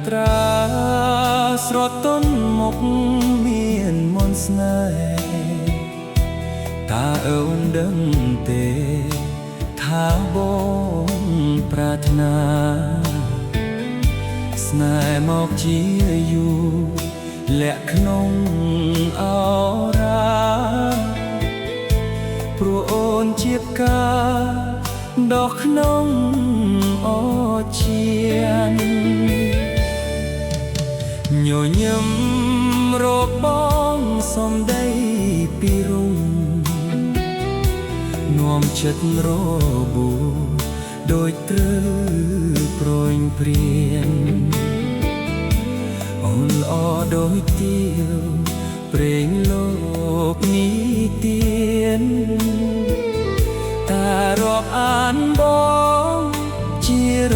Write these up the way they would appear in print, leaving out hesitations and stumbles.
ត្រាស្រទន់មុខមានមន្តស្នេហ៍តើអូនដឹងទេថាបងប្រាថ្នាស្នេហ៍មកជាយូរលាក់ក្នុងអរាព្រោះអូនជាផ្កាដកក្នុងអជានញញឹមរកបងសំដីពីរុងនាំចិត្តរបួសដោយត្រូវប្រញព្រានអូនល្អដោយទៀវព្រេងលោកនីទៀនតារាប់អានបងជារ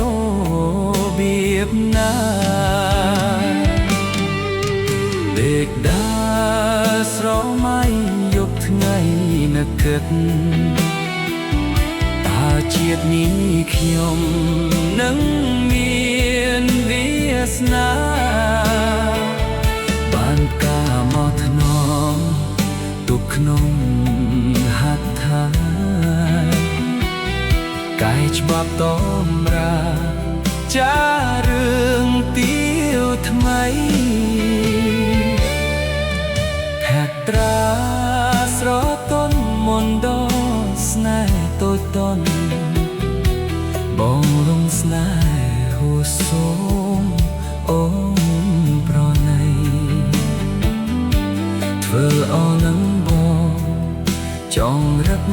បៀបណាដេកដើរស្រមៃយប់ថ្ងៃនឹកគិតតើជាតិនេះខ្ញុំនឹងមានវាសនាបានការមកថ្នមទុកក្នុងហត្ថាកាយច្បាប់តមរាចារឿងទៀវថ្មីហត្រាស្រទន់មន្តដល់ស្នេហ៍តូចតន់បងរងស្នេហ៍ហួសសូមអូនប្រណីធ្វើអរនឹងបងចង់រឹក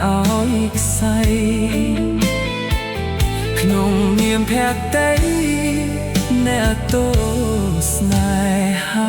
ឲ្យខ្សែក្នុងនាមភក្តីអ្នកទោស្នេហា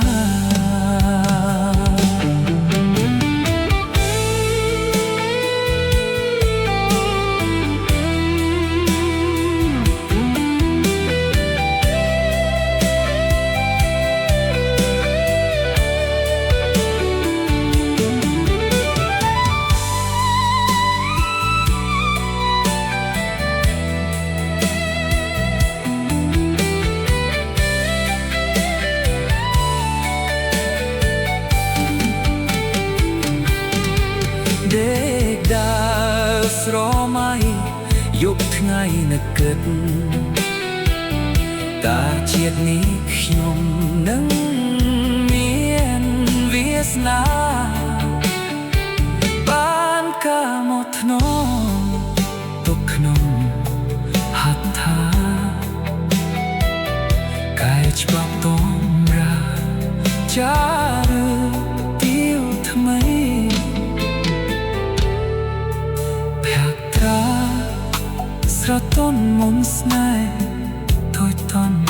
ដេកដើរស្រមៃយប់ថ្ងៃនឹកគិតតើជាតិនេះខ្ញុំនឹងមានវាសនាបានការមកថ្នមទុកក្នុងហត្ថាកាយច្បាប់តមរាចារឿងទៀវថ្មីស្រទន់មន្តស្នេហ៍ថយតន់